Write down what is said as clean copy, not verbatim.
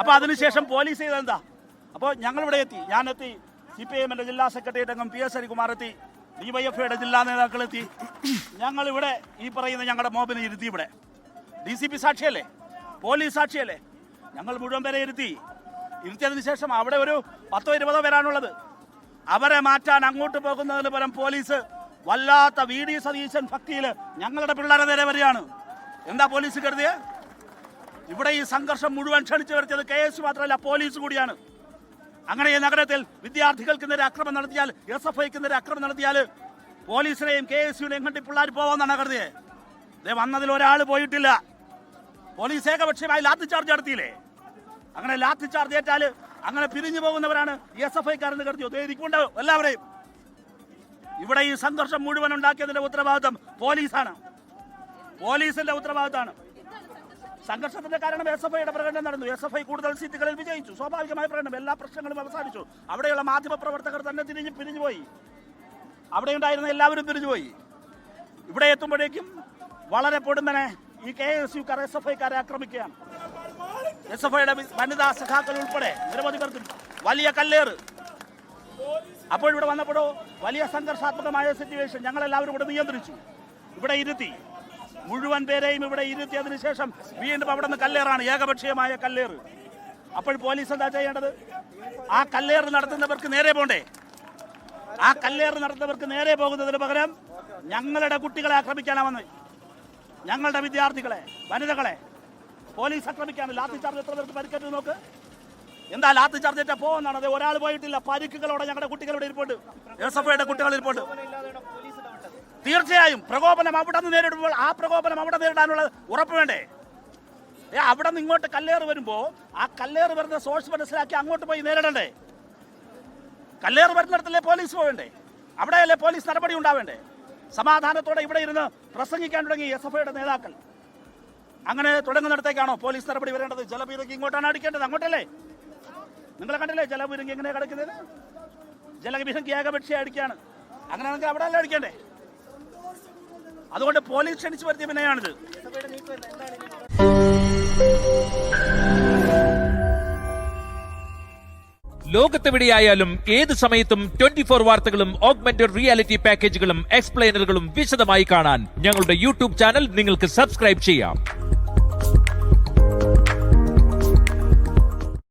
അപ്പൊ അതിനുശേഷം പോലീസ് ചെയ്തെന്താ? അപ്പോൾ ഞങ്ങളിവിടെ എത്തി, ഞാനെത്തി, CPIM-ന്റെ ജില്ലാ സെക്രട്ടേറിയറ്റ് അംഗം PS ഹരികുമാർ എത്തി, DYFI-യുടെ ജില്ലാ നേതാക്കൾ എത്തി. ഞങ്ങളിവിടെ ഈ പറയുന്ന ഞങ്ങളുടെ മോബിനെ ഇരുത്തി. ഇവിടെ DCP സാക്ഷിയല്ലേ, പോലീസ് സാക്ഷിയല്ലേ, ഞങ്ങൾ മുഴുവൻ പേരെ ഇരുത്തിയതിന് ശേഷം അവിടെ ഒരു 10-20 പേരാണുള്ളത്. അവരെ മാറ്റാൻ അങ്ങോട്ട് പോകുന്നതിന് പകരം പോലീസ് വല്ലാത്ത VD സതീശൻ ഭക്തിയിൽ ഞങ്ങളുടെ പിള്ളേരെ നേരെ വരികയാണ്. എന്താ പോലീസ് കരുതിയ? ഇവിടെ ഈ സംഘർഷം മുഴുവൻ ക്ഷണിച്ചു വരുത്തിയത് KS മാത്രമല്ല, പോലീസ് കൂടിയാണ്. അങ്ങനെ ഈ നഗരത്തിൽ വിദ്യാർത്ഥികൾക്ക് നേരെ അക്രമം നടത്തിയാൽ, SFIക്ക് നേരെ അക്രമം നടത്തിയാൽ പോലീസിനെയും KSUനെയും കണ്ടി പിള്ളേർ പോവാന്നാണ് കരുതിയത്. വന്നതിൽ ഒരാൾ പോയിട്ടില്ല. പോലീസ് ഏകപക്ഷീയമായി ലാത്തി ചാർജ് നടത്തിയില്ലേ? അങ്ങനെ ലാത്തി ചാർജ് ഏറ്റാൽ അങ്ങനെ പിരിഞ്ഞു പോകുന്നവരാണ് SFIക്കാരെന്ന് കരുതിയോ? ഇരിക്കുന്നുണ്ട് എല്ലാവരെയും. ഇവിടെ ഈ സംഘർഷം മുഴുവൻ ഉണ്ടാക്കിയതിന്റെ ഉത്തരവാദിത്വം പോലീസാണ്, പോലീസിന്റെ ഉത്തരവാദിത്തമാണ്. സംഘർഷത്തിന്റെ കാരണം SFIയുടെ പ്രകടനം നടന്നു. SFI കൂടുതൽ സീറ്റുകളിൽ വിജയിച്ചു. സ്വാഭാവികമായ പ്രകടനം, എല്ലാ പ്രശ്നങ്ങളും അവസാനിച്ചു. അവിടെയുള്ള മാധ്യമ പ്രവർത്തകർ തന്നെ പിരിഞ്ഞുപോയി. അവിടെ ഉണ്ടായിരുന്ന എല്ലാവരും പിരിഞ്ഞുപോയി. ഇവിടെ എത്തുമ്പോഴേക്കും വളരെ പൊടുന്നനെ ഈ KSUക്കാർ SFIക്കാരെ ആക്രമിക്കുകയാണ്. SFIയുടെ വനിതാ സഖാക്കൾ ഉൾപ്പെടെ നിരവധി പേർക്ക് വലിയ കല്ലേറ്. അപ്പോൾ ഇവിടെ വന്നപ്പോഴോ വലിയ സംഘർഷാത്മകമായ സിറ്റുവേഷൻ. ഞങ്ങളെല്ലാവരും ഇവിടെ നിയന്ത്രിച്ചു, ഇവിടെ ഇരുത്തി, മുഴുവൻ പേരെയും ഇവിടെ ഇരുത്തിയതിനു ശേഷം വീണ്ടും അവിടെ നിന്ന് കല്ലേറാണ്, ഏകപക്ഷീയമായ കല്ലേറ്. അപ്പോൾ പോലീസ് എന്താ ചെയ്യേണ്ടത്? ആ കല്ലേറ് നടത്തുന്നവർക്ക് നേരെ പോണ്ടേ? ആ കല്ലേറ് നടത്തുന്നവർക്ക് നേരെ പോകുന്നതിന് പകരം ഞങ്ങളുടെ കുട്ടികളെ ആക്രമിക്കാനാണ് വന്നത്. ഞങ്ങളുടെ വിദ്യാർത്ഥികളെ, വനിതകളെ പോലീസ് ആക്രമിക്കാണ്. ലാത്തി ചാർജ് എത്ര പേർക്ക് പരിക്കേറ്റ് നോക്ക്. എന്താ ലാത്തി ചാർജ് ഏറ്റാ പോകുന്നതാണ്? അതെ, ഒരാൾ പോയിട്ടില്ല. പരിക്കുകളോടെ ഞങ്ങളുടെ കുട്ടികളുടെ ഇരിപ്പുണ്ട്, SFIയുടെ കുട്ടികൾ ഇരിപ്പുണ്ട്. തീർച്ചയായും പ്രകോപനം അവിടെ നിന്ന് നേരിടുമ്പോൾ ആ പ്രകോപനം അവിടെ നേരിടാനുള്ള ഉറപ്പ് വേണ്ടേ? അവിടെ നിന്ന് ഇങ്ങോട്ട് കല്ലേറ് വരുമ്പോൾ ആ കല്ലേറ് വരുന്ന സോഴ്സ് മനസ്സിലാക്കി അങ്ങോട്ട് പോയി നേരിടണ്ടേ? കല്ലേറ് വരുന്നിടത്തല്ലേ പോലീസ് പോവേണ്ടേ? അവിടെയല്ലേ പോലീസ് നടപടി ഉണ്ടാവേണ്ടേ? സമാധാനത്തോടെ ഇവിടെ ഇരുന്ന് പ്രസംഗിക്കാൻ തുടങ്ങി SFIയുടെ നേതാക്കൾ. അങ്ങനെ തുടങ്ങുന്നിടത്തേക്കാണോ പോലീസ് നടപടി വരേണ്ടത്? ജലപീരങ്കി ഇങ്ങോട്ടാണ് അടിക്കേണ്ടത്, അങ്ങോട്ടല്ലേ? നിങ്ങളെ കണ്ടില്ലേ ജലപീരങ്കി എങ്ങനെയാണ് കിടക്കുന്നത്? ജലപീരങ്കി ഏകപക്ഷീയ അടിക്കുകയാണ്. അങ്ങനെയാണെങ്കിൽ അവിടെ അല്ലേ അടിക്കേണ്ടേ? അതുകൊണ്ട് പോലീസ് ക്ഷണിച്ചു വരുത്തിയ പിന്നെയാണിത്. ലോകത്തെവിടെയായാലും ഏത് സമയത്തും 24 വാർത്തകളും ഓഗ്മെന്റഡ് റിയാലിറ്റി പാക്കേജുകളും എക്സ്പ്ലെയിനറുകളും വിശദമായി കാണാൻ ഞങ്ങളുടെ YouTube ചാനൽ നിങ്ങൾക്ക് സബ്സ്ക്രൈബ് ചെയ്യാം.